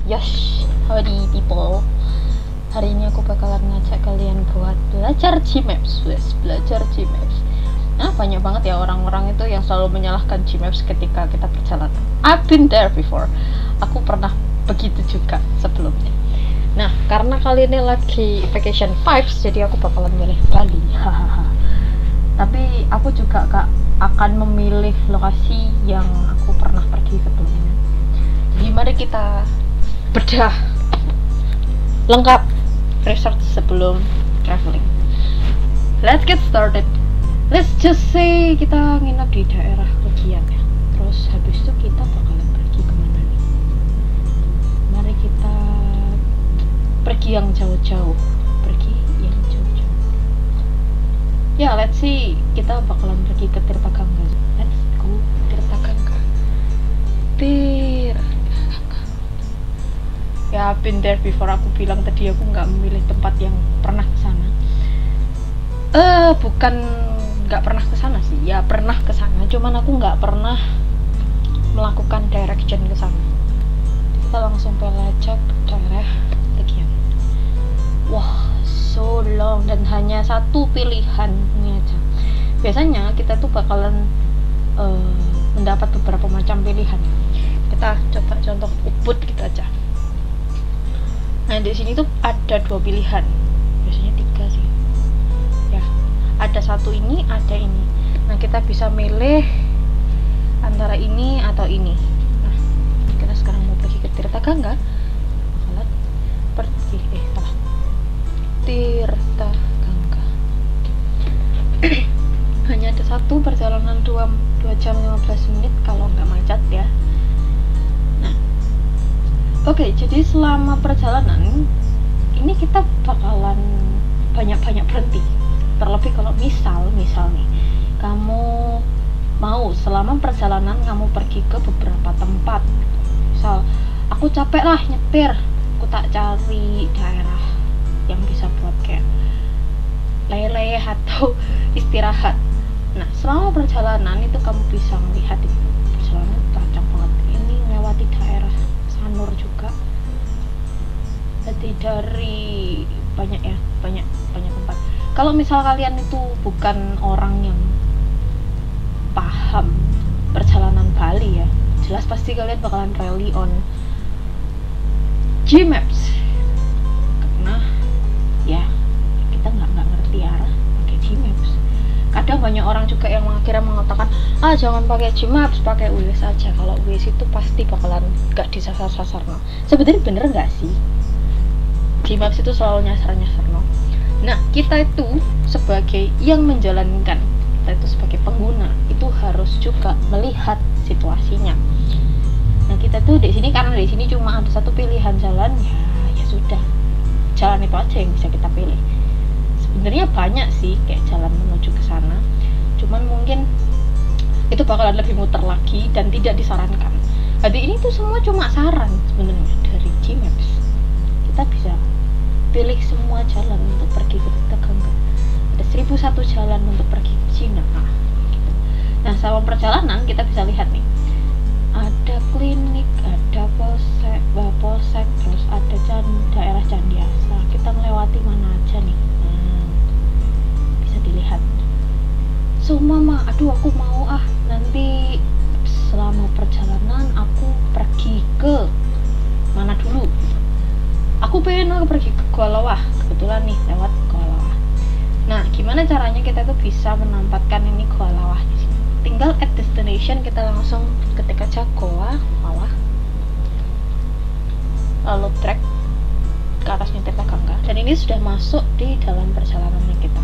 Yosh, howdy people. Hari ini aku bakalan ngajak kalian buat belajar Gmaps, belajar Gmaps. Nah, banyak banget ya orang-orang itu yang selalu menyalahkan Gmaps ketika kita berjalan. I've been there before. Aku pernah begitu juga sebelumnya. Nah, karena kali ini lagi vacation vibes, jadi aku bakalan milih Bali. Tapi aku juga akan memilih lokasi yang aku pernah pergi sebelumnya. Jadi mari kita bedah lengkap research sebelum traveling. Let's get started. Let's just say kita nginep di daerah Legian ya. Terus habis itu kita bakalan pergi kemana nih? Mari kita pergi yang jauh-jauh. Ya, let's see, kita bakalan pergi ke Tirta Gangga. Let's go Tirta Gangga. Tirta. Ya, been there before. Aku bilang tadi aku nggak memilih tempat yang pernah ke sana. Bukan nggak pernah ke sana sih. Ya, pernah ke sana, cuman aku nggak pernah melakukan direction ke sana. Kita langsung pelajak daerah Legian. Wah, so long dan hanya satu pilihan ini aja. Biasanya kita tuh bakalan mendapat beberapa macam pilihan. Kita coba contoh Ubud gitu aja. Nah, di sini tuh ada dua pilihan. Biasanya tiga sih. Ya, ada satu ini, ada ini. Nah, kita bisa milih antara ini atau ini. Nah, kita sekarang mau pergi ke Tirta Gangga. Bakalan pergi salah. Tirta Gangga. Hanya ada satu perjalanan 2 jam 15 menit kalau nggak macet ya. Nah, oke, jadi selama perjalanan ini kita bakalan banyak-banyak berhenti. Terlebih kalau misal nih kamu mau selama perjalanan kamu pergi ke beberapa tempat. Misal aku capek lah nyetir, aku tak cari daerah yang bisa buat kayak leleh atau istirahat. Nah, selama perjalanan itu kamu bisa melihat itu perjalanan kacang banget. Ini melewati daerah Sanur juga. Jadi dari banyak tempat. Kalau misal kalian itu bukan orang yang paham perjalanan Bali ya, jelas pasti kalian bakalan rely on Gmaps. Karena ya kita nggak ngerti arah pakai Gmaps. Kadang banyak orang juga yang akhirnya mengatakan jangan pakai Gmaps, pakai Waze aja. Kalau Waze itu pasti bakalan nggak disasar-sasar. No. Sebenarnya bener nggak sih? Gmaps itu selalu nyasar-nyasar. No. Nah, kita itu sebagai yang menjalankan, kita itu sebagai pengguna itu harus juga melihat situasinya. Nah, kita tuh di sini karena di sini cuma ada satu pilihan jalan, ya sudah. Jalan itu aja yang bisa kita pilih. Sebenarnya banyak sih kayak jalan menuju ke sana, cuman mungkin itu bakalan lebih muter lagi dan tidak disarankan. Jadi ini tuh semua cuma saran sebenarnya dari Gmaps. Kita bisa pilih semua jalan untuk pergi ke Tirta Gangga. Ada 1001 jalan untuk pergi ke Cina. Gitu. Nah, selama perjalanan kita bisa lihat nih, ada klinik, ada polsek, terus ada daerah Candiasa. Kita melewati mana aja nih? Bisa dilihat. So mama, aduh aku mau nanti selama perjalanan aku pergi ke mana dulu? Aku pengen pergi ke Gua Lawah. Kebetulan nih lewat Gua Lawah. Nah, gimana caranya kita tuh bisa menempatkan ini Gua Lawah di sini? Tinggal at destination kita langsung ketik aja Gua Lawah, lalu track ke atasnya Tirta Gangga, dan ini sudah masuk di dalam perjalanannya kita.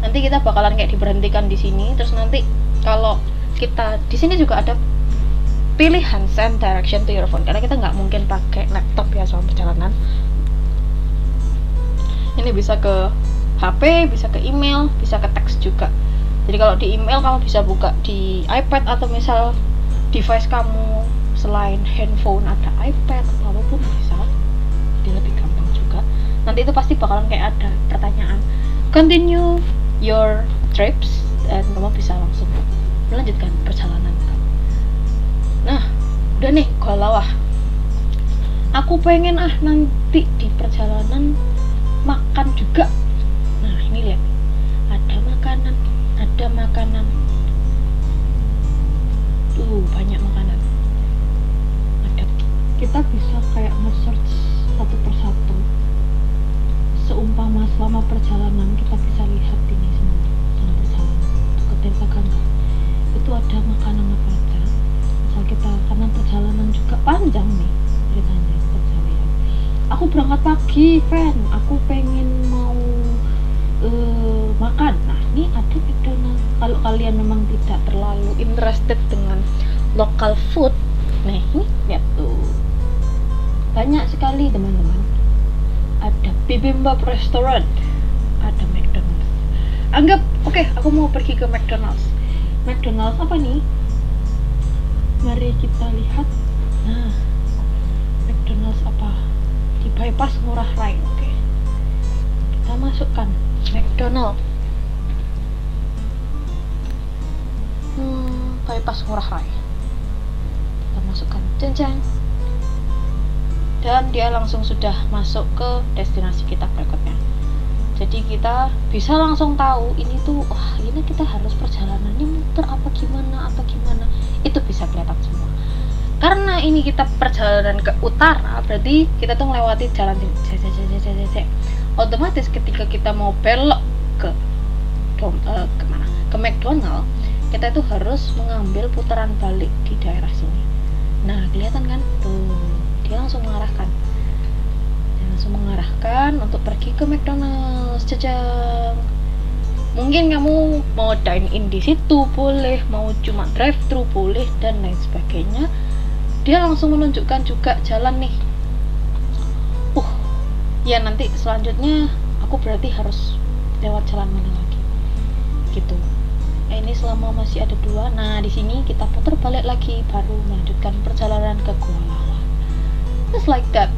Nanti kita bakalan kayak diberhentikan di sini, terus nanti kalau kita di sini juga ada pilihan send direction to your phone, karena kita nggak mungkin pakai laptop ya selama perjalanan. Ini bisa ke HP, bisa ke email, bisa ke teks juga. Jadi kalau di email kamu bisa buka di iPad, atau misal device kamu selain handphone ada iPad atau apapun bisa. Jadi lebih gampang juga. Nanti itu pasti bakalan kayak ada pertanyaan continue your trips, dan kamu bisa langsung melanjutkan perjalanan kamu. Nah, udah nih Gua Lawah. Aku pengen nanti di perjalanan makan juga. Nah ini lihat, ada makanan tuh, banyak makanan. Kita bisa kayak nge-search satu persatu, seumpama selama perjalanan kita bisa lihat ini semua selama perjalanan ke Tirtagangga itu ada makanan apa aja. Misal kita, karena perjalanan juga panjang nih ceritanya, kita bisa lihat. Aku berangkat pagi, aku pengen mau makan. Nah ini ada McDonald's. Kalau kalian memang tidak terlalu interested dengan local food, nah ini lihat tuh, banyak sekali teman-teman. Ada bibimbap restaurant, ada McDonald's. Anggap oke, aku mau pergi ke McDonald's. McDonald's apa nih? Mari kita lihat. Nah, McDonald's apa? Di bypass Ngurah Rai. Oke, kita masukkan McDonald's. Bypass Ngurah Rai. Kita masukkan, jeng. Dan dia langsung sudah masuk ke destinasi kita berikutnya. Jadi kita bisa langsung tahu ini tuh, wah ini kita harus perjalanannya muter apa gimana, itu bisa kelihatan semua. Karena ini kita perjalanan ke utara, berarti kita tuh melewati jalan C. Otomatis ketika kita mau belok ke kemana? Ke McDonald, kita itu harus mengambil putaran balik di daerah sini. Nah kelihatan kan tuh, dia langsung mengarahkan untuk pergi ke McDonald's. Jajang. Mungkin kamu mau dine in di situ boleh, mau cuma drive thru boleh, dan lain sebagainya. Dia langsung menunjukkan juga jalan nih. Ya nanti selanjutnya aku berarti harus lewat jalan mana lagi gitu. Ini selama masih ada 2. Nah di sini kita putar balik lagi, baru melanjutkan perjalanan ke Gua Lawa. Just like that.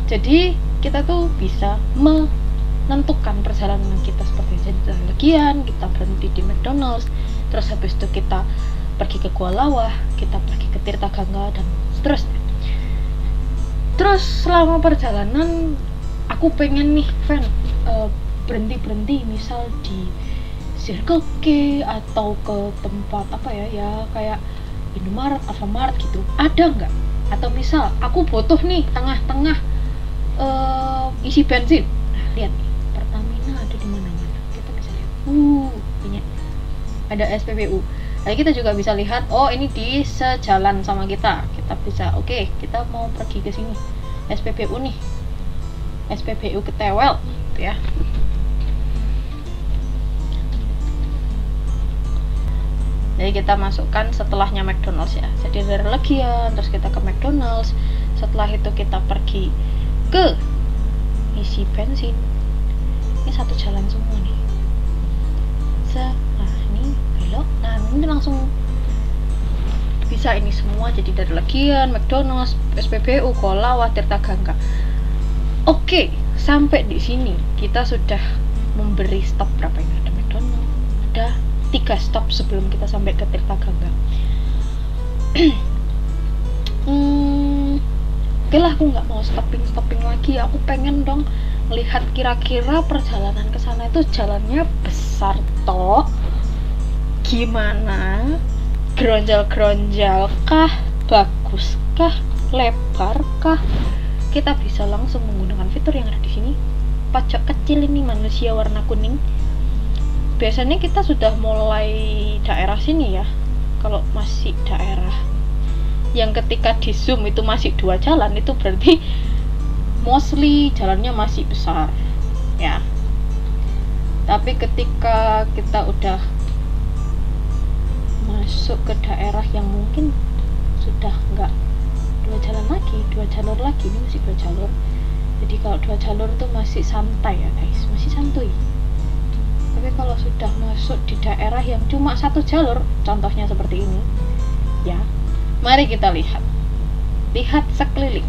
Jadi kita tuh bisa menentukan perjalanan kita seperti jalan legian, kita berhenti di McDonald's, terus habis itu kita pergi ke Gua Lawa, kita pergi ke Tirtagangga, dan seterusnya. Terus selama perjalanan aku pengen nih berhenti misal di Circle K atau ke tempat apa ya kayak Indomaret, Alfamart gitu, ada nggak? Atau misal aku butuh nih tengah-tengah isi bensin. Nah, lihat nih, Pertamina ada di mana-mana. Kita bisa lihat. Ini ada SPBU. Nah, kita juga bisa lihat, oh ini di sejalan sama kita. Kita bisa, oke, kita mau pergi ke sini. SPBU nih. SPBU Ketewel gitu ya. Jadi kita masukkan setelahnya McDonald's ya. Jadi dari Legian, terus kita ke McDonald's. Setelah itu kita pergi ke isi bensin. Ini satu jalan semua nih. Nah ini belok. Nah ini langsung bisa ini semua. Jadi dari Legian, McDonald's, SPBU, Gua Lawa, Tirtagangga. Oke, sampai di sini kita sudah memberi stop berapa ini? Ada McDonald's, ada 3 stop sebelum kita sampai ke Tirtagangga. Oke lah, aku nggak mau stopping lagi. Aku pengen dong melihat kira-kira perjalanan ke sana itu jalannya besar toh, gimana, geronjal-geronjal kah, bagus kah, lebar kah. Kita bisa langsung menggunakan fitur yang ada di sini. Pojok kecil ini manusia warna kuning. Biasanya kita sudah mulai daerah sini ya. Kalau masih daerah yang ketika di zoom itu masih 2 jalan, itu berarti mostly jalannya masih besar ya. Tapi ketika kita udah masuk ke daerah yang mungkin sudah enggak 2 jalan lagi, 2 jalur lagi, ini masih 2 jalur. Jadi kalau 2 jalur itu masih santai ya guys, masih santuy. Tapi kalau sudah masuk di daerah yang cuma 1 jalur, contohnya seperti ini ya, mari kita lihat sekeliling.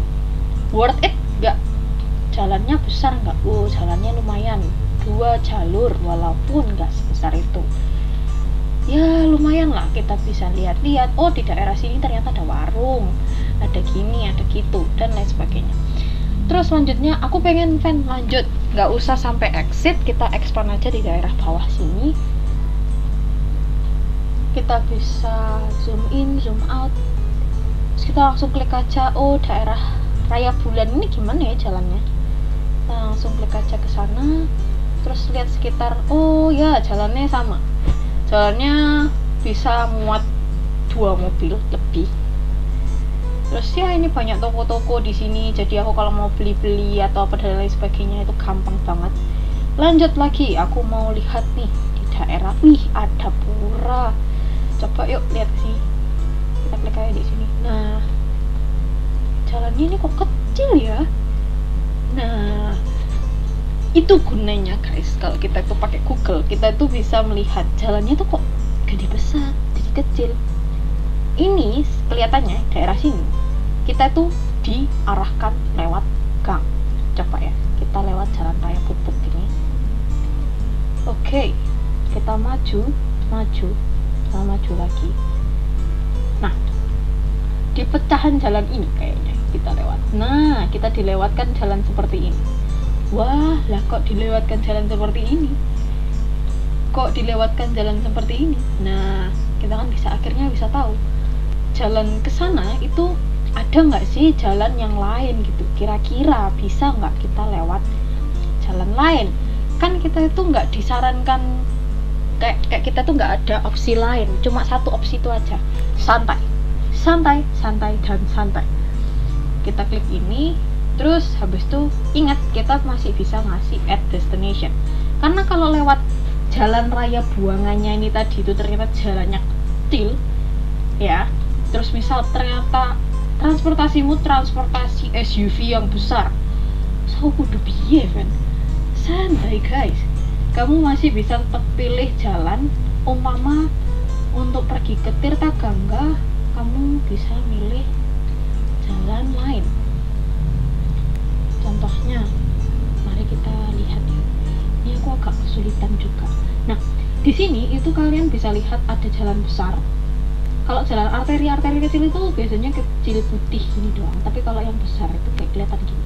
Worth it nggak? Jalannya besar nggak? Jalannya lumayan, 2 jalur walaupun nggak sebesar itu. ya lumayan lah, kita bisa lihat-lihat, oh di daerah sini ternyata ada warung, ada gini, ada gitu, dan lain sebagainya. Terus selanjutnya aku pengen lanjut, nggak usah sampai exit, kita expand aja di daerah bawah sini. Kita bisa zoom in, zoom out. Terus kita langsung klik aja, oh daerah Raya Bulan ini gimana ya jalannya. Kita langsung klik aja ke sana. Terus lihat sekitar, oh ya jalannya sama. Jalannya bisa muat 2 mobil lebih. Terus ya ini banyak toko-toko di sini, jadi aku kalau mau beli-beli atau apa dan lain sebagainya itu gampang banget. Lanjut lagi, aku mau lihat nih di daerah, wih ada pura. Coba yuk lihat ke sini. Kita klik aja di sini. Nah, jalannya ini kok kecil ya. Nah, itu gunanya guys, kalau kita tuh pakai Google, kita tuh bisa melihat jalannya tuh kok gede besar, jadi kecil. Ini kelihatannya daerah sini kita tuh diarahkan lewat gang. Coba ya, kita lewat jalan raya Pupuk ini. Oke, kita maju lagi. Nah, di pecahan jalan ini kayaknya kita lewat. Nah, kita dilewatkan jalan seperti ini. Wah, lah kok dilewatkan jalan seperti ini? Nah, kita kan akhirnya bisa tahu jalan ke sana itu ada nggak sih jalan yang lain gitu. Kira-kira bisa nggak kita lewat jalan lain? Kan kita itu nggak disarankan, kayak kita tuh nggak ada opsi lain, cuma satu opsi itu aja, santai. Kita klik ini, terus habis itu ingat kita masih bisa ngasih add destination, karena kalau lewat jalan raya buangannya ini tadi itu ternyata jalannya kecil ya, terus misal ternyata transportasimu transportasi SUV yang besar, so kudu piye kan? Santai guys, kamu masih bisa tetap pilih jalan. Umpama untuk pergi ke Tirta Gangga, kamu bisa milih jalan lain. Contohnya, mari kita lihat ya. Ini aku agak kesulitan juga. Nah, di sini itu kalian bisa lihat ada jalan besar. Kalau jalan arteri kecil itu biasanya kecil putih ini doang, tapi kalau yang besar itu kayak kelihatan gini.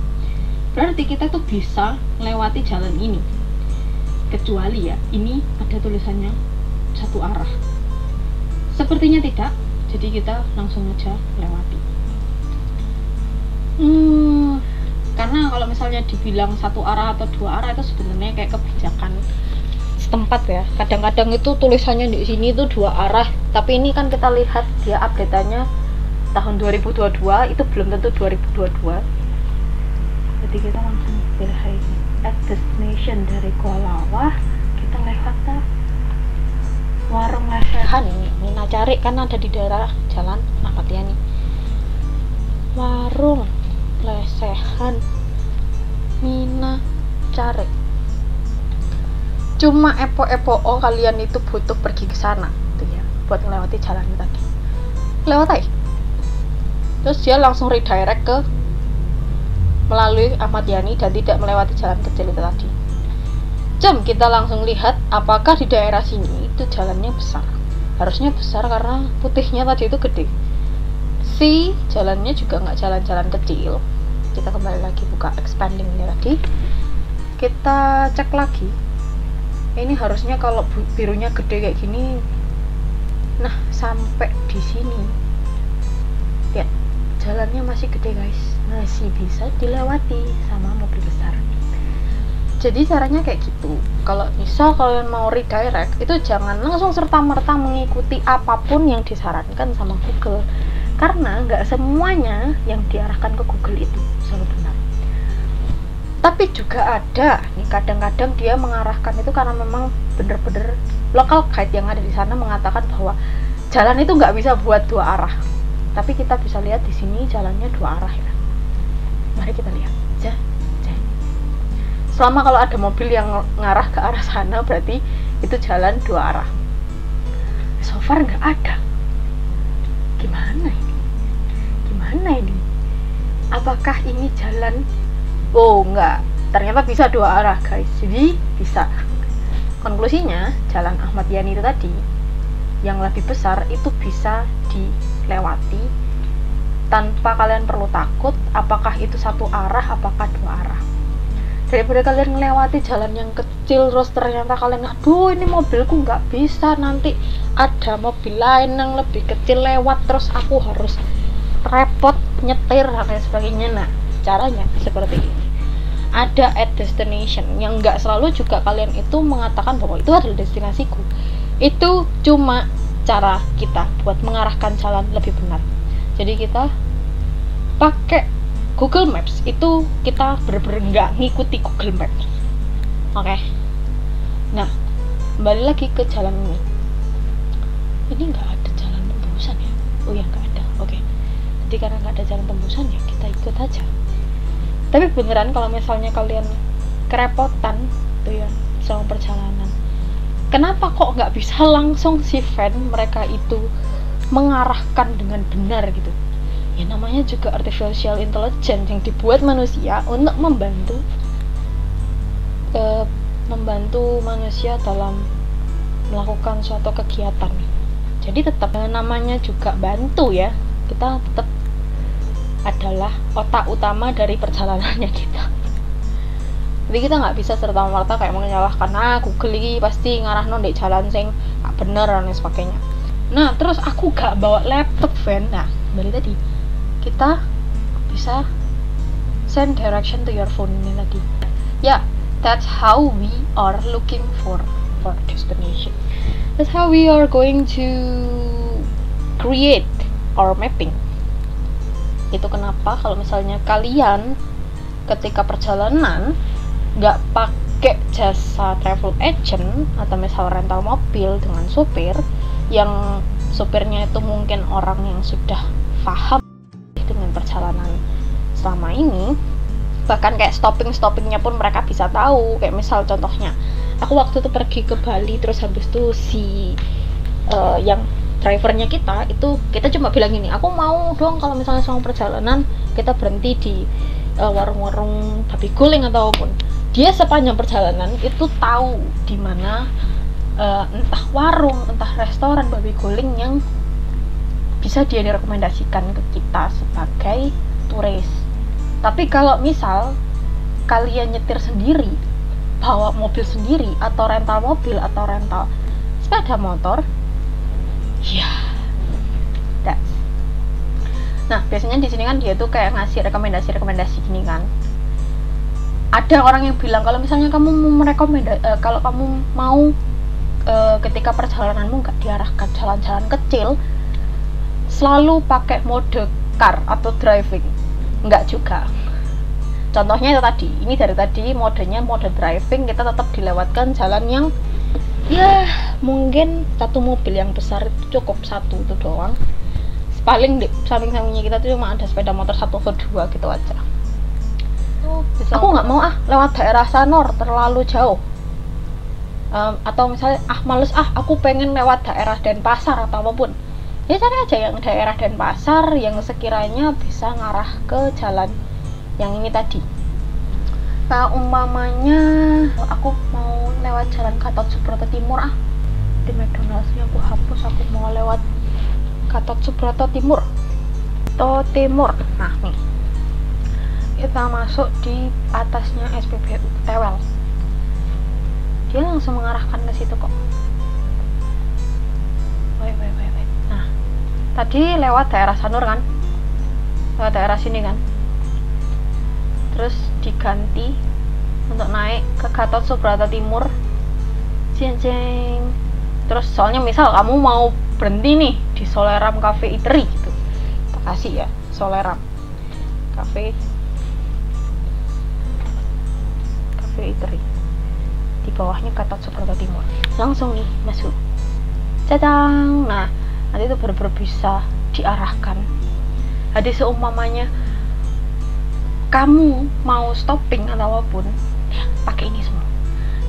Berarti kita tuh bisa lewati jalan ini, kecuali ya ini ada tulisannya satu arah. Sepertinya tidak, jadi kita langsung aja lewati. Karena kalau misalnya dibilang satu arah atau 2 arah itu sebenarnya kayak kebijakan setempat ya. Kadang-kadang itu tulisannya di sini itu 2 arah, tapi ini kan kita lihat dia update-nya tahun 2022, itu belum tentu 2022. Jadi kita langsung pilih ini at destination dari Kuala. Kita lewat warung lesehan ini. Mina cari kan ada di daerah Jalan Ahmad Yani. Warung lesehan Mina cari. Cuma epo-epo kalian itu butuh pergi ke sana gitu ya, buat melewati jalan itu tadi. Lewat aja. Terus dia langsung redirect ke melalui Ahmad Yani dan tidak melewati jalan kecil itu tadi. Kita langsung lihat apakah di daerah sini itu jalannya besar. Harusnya besar karena putihnya tadi itu gede. Jalannya juga nggak jalan-jalan kecil. Kita kembali lagi buka expanding ini tadi. Kita cek lagi. Ini harusnya kalau birunya gede kayak gini. Nah, sampai di sini. Lihat, jalannya masih gede guys. Masih bisa dilewati sama mobil besar. Jadi caranya kayak gitu. Kalau misal kalian mau redirect, itu jangan langsung serta-merta mengikuti apapun yang disarankan sama Google, karena nggak semuanya yang diarahkan ke Google itu selalu benar. Tapi juga ada nih, kadang-kadang dia mengarahkan itu karena memang bener-bener local guide yang ada di sana mengatakan bahwa jalan itu nggak bisa buat 2 arah. Tapi kita bisa lihat di sini jalannya 2 arah ya. Mari kita lihat. Selama kalau ada mobil yang ngarah ke arah sana, berarti itu jalan 2 arah. So far nggak ada. Gimana ini? Apakah ini jalan? Oh nggak, ternyata bisa 2 arah guys. Jadi bisa. Konklusinya, jalan Ahmad Yani itu tadi yang lebih besar itu bisa dilewati tanpa kalian perlu takut apakah itu satu arah, apakah dua arah. Daripada kalian melewati jalan yang kecil terus ternyata kalian, aduh ini mobilku nggak bisa, nanti ada mobil lain yang lebih kecil lewat terus aku harus repot nyetir dan lain sebagainya. Nah, caranya seperti ini. Ada at destination yang nggak selalu juga kalian itu mengatakan bahwa itu adalah destinasiku. Itu cuma cara kita buat mengarahkan jalan lebih benar. Jadi kita pakai Google Maps, itu kita bener-bener nggak ngikuti Google Maps. Oke. Nah, kembali lagi ke jalan ini. Ini nggak ada jalan tembusan ya? Oh ya, nggak ada. Oke. Jadi karena nggak ada jalan tembusan ya kita ikut aja. Tapi beneran kalau misalnya kalian kerepotan tuh ya selama perjalanan, kenapa kok nggak bisa langsung si van mereka itu mengarahkan dengan benar gitu? Ya namanya juga artificial intelligence yang dibuat manusia untuk membantu manusia dalam melakukan suatu kegiatan. Jadi tetap namanya juga bantu ya, kita tetap adalah otak utama dari perjalanannya kita. Jadi kita nggak bisa serta-merta kayak menyalahkan Google ini pasti ngarahno ndek jalan sing gak bener dan lain sebagainya. Nah terus aku gak bawa laptop van. Nah kembali tadi kita bisa send direction to your phone ini tadi. Ya, that's how we are looking for destination. That's how we are going to create our mapping. Itu kenapa kalau misalnya kalian ketika perjalanan nggak pakai jasa travel agent atau misal rental mobil dengan supir yang supirnya itu mungkin orang yang sudah paham dengan perjalanan selama ini, bahkan kayak stoppingnya pun mereka bisa tahu. Kayak misal contohnya aku waktu itu pergi ke Bali, terus habis itu si yang drivernya kita cuma bilang gini, aku mau dong kalau misalnya selama perjalanan kita berhenti di warung-warung babi guling ataupun. Dia sepanjang perjalanan itu tahu di mana entah warung, entah restoran babi guling yang bisa dia direkomendasikan ke kita sebagai turis. Tapi kalau misal kalian nyetir sendiri, bawa mobil sendiri, atau rental mobil atau rental sepeda motor, ya, nah biasanya di sini kan dia tuh kayak ngasih rekomendasi gini kan. Ada orang yang bilang kalau misalnya kamu mau kalau kamu mau ketika perjalananmu nggak diarahkan jalan-jalan kecil, selalu pakai mode car atau driving. Enggak juga. Contohnya itu tadi, ini dari tadi modenya mode driving, kita tetap dilewatkan jalan yang ya mungkin satu mobil yang besar itu cukup satu itu doang. Paling di samping-sampingnya kita tuh cuma ada sepeda motor satu atau dua gitu aja. Aku nggak mau lewat daerah Sanur terlalu jauh. Atau misalnya males aku pengen lewat daerah Denpasar atau apapun. Ya cari aja yang daerah Denpasar yang sekiranya bisa ngarah ke jalan yang ini tadi. Nah umpamanya aku mau lewat jalan Gatot Subroto Timur, di McDonald's-nya aku hapus, aku mau lewat Gatot Subroto Timur nah nih kita masuk di atasnya SPBU Tewel, dia langsung mengarahkan ke situ kok. Wait. Nah tadi lewat daerah Sanur kan, lewat daerah sini kan, terus diganti untuk naik ke Gatot Subroto Timur. Jeng. Terus soalnya misal kamu mau berhenti nih di Soleram Cafe Eatery gitu, kita kasih ya Soleram Cafe Eatery, di bawahnya Gatot Subroto Timur, langsung nih masuk, cadang. Nah nanti itu benar-benar bisa diarahkan. Jadi seumpamanya kamu mau stopping atau apapun, ya pakai ini semua.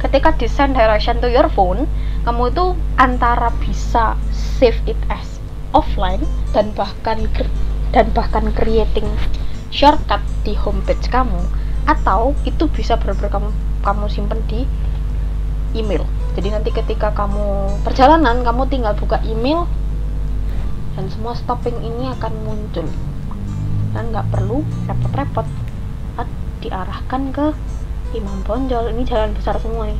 Ketika di send direction to your phone, kamu itu antara bisa save it as offline dan bahkan creating shortcut di homepage kamu, atau itu bisa benar-benar kamu simpen di email. Jadi nanti ketika kamu perjalanan, kamu tinggal buka email dan semua stopping ini akan muncul, dan nggak perlu repot-repot diarahkan ke Imam Bonjol. Ini jalan besar semua nih,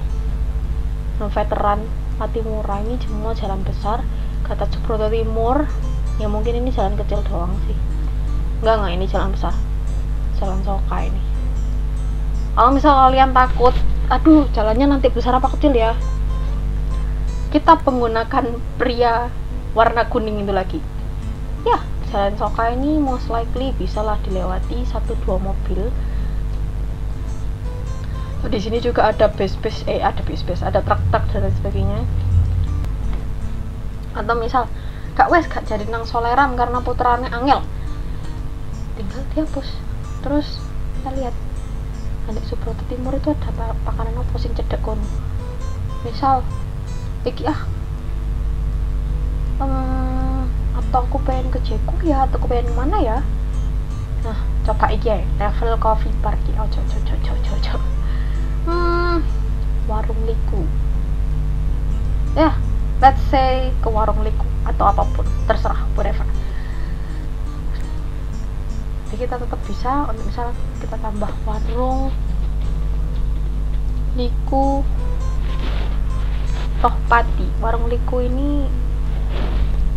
Veteran, Patimura, ini semua jalan besar. Gatot Subroto Timur, ya mungkin ini jalan kecil doang sih. Enggak, ini jalan besar, Jalan Soka ini. Kalau misal kalian takut, aduh jalannya nanti besar apa kecil ya, kita menggunakan pria warna kuning itu lagi. Ya, Jalan Soka ini most likely bisalah dilewati 1-2 mobil. Di sini juga ada bis-bis, ada truk-truk dan lain sebagainya. Atau misal gak jadi nang Soleram karena puterannya angel, tinggal dihapus. Terus kita lihat nanti Subroto Timur itu ada pakanan apa sing cedek kono. Misal iki atau aku pengen ke Jeku ya, atau aku pengen mana ya. Nah, coba iki ya, Level Coffee Bar ki. Warung Liku. Ya, let's say ke warung Liku atau apapun, terserah, whatever. Jadi kita tetap bisa, untuk misal kita tambah warung Liku Tohpati. Warung Liku ini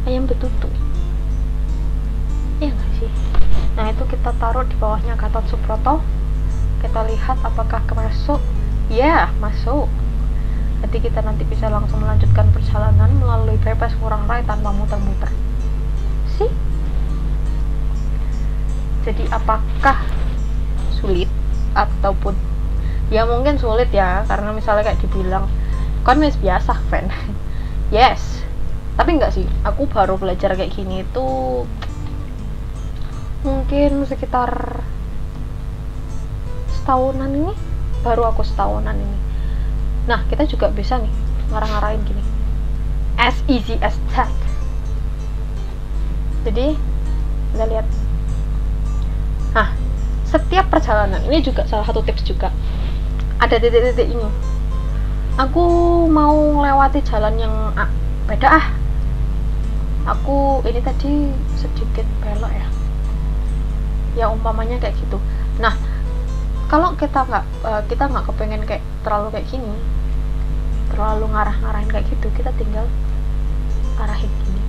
ayam betutu, iya nggak sih? Nah, itu kita taruh di bawahnya Gatot Subroto. Kita lihat apakah masuk. Ya, masuk. Jadi kita nanti bisa langsung melanjutkan perjalanan melalui bypass Ngurah Rai tanpa muter-muter. Sih. Jadi apakah sulit ataupun ya mungkin sulit ya, karena misalnya kayak dibilang kan wis biasa fan. Yes. Tapi enggak sih, aku baru belajar kayak gini itu mungkin sekitar setahunan ini, baru aku setahunan ini. Nah, kita juga bisa nih ngarah-ngarahin gini, as easy as that. Jadi kita lihat, nah setiap perjalanan ini juga salah satu tips juga, ada titik-titik ini. Aku mau melewati jalan yang beda aku ini tadi sedikit belok ya umpamanya kayak gitu. Nah, kalau kita nggak kepengen kayak terlalu kayak gini, terlalu ngarah-ngarahin kayak gitu, kita tinggal arahin gini.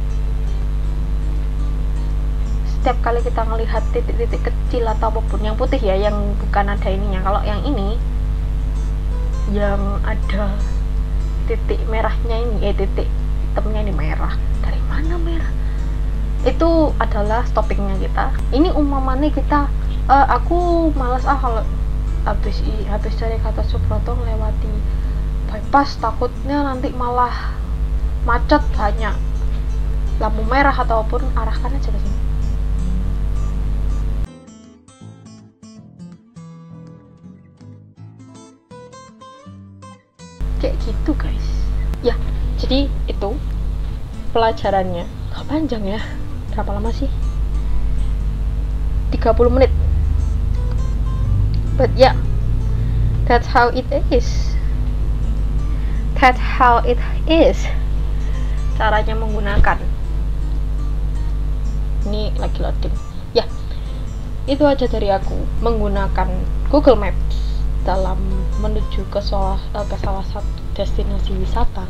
Setiap kali kita melihat titik-titik kecil atau apapun yang putih ya, yang bukan ada ininya. Kalau yang ini yang ada titik merahnya ini, titik hitamnya ini merah. Dari mana merah? Itu adalah stoppingnya kita. Ini umpamanya kita aku malas kalau habis dari Gatot Subroto melewati bypass, takutnya nanti malah macet, banyak lampu merah ataupun arahkan aja ke sini. Kayak gitu guys. Ya, jadi itu pelajarannya. Gak panjang ya, berapa lama sih? 30 menit. But yeah, that's how it is. That's how it is. Caranya menggunakan. Ini lagi loading. Ya, itu aja dari aku menggunakan Google Maps dalam menuju ke salah satu destinasi wisata.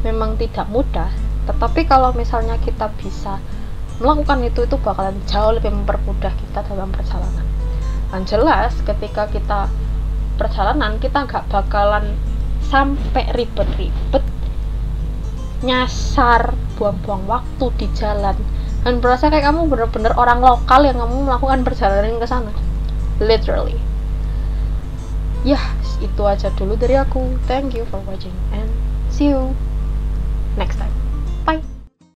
Memang tidak mudah, tetapi kalau misalnya kita bisa melakukan itu bakalan jauh lebih mempermudah kita dalam perjalanan. Dan jelas ketika kita perjalanan, kita nggak bakalan sampai ribet-ribet nyasar, buang-buang waktu di jalan, dan berasa kayak kamu bener-bener orang lokal yang kamu melakukan perjalanan ke sana, literally. Ya, itu aja dulu dari aku. Thank you for watching and see you next time.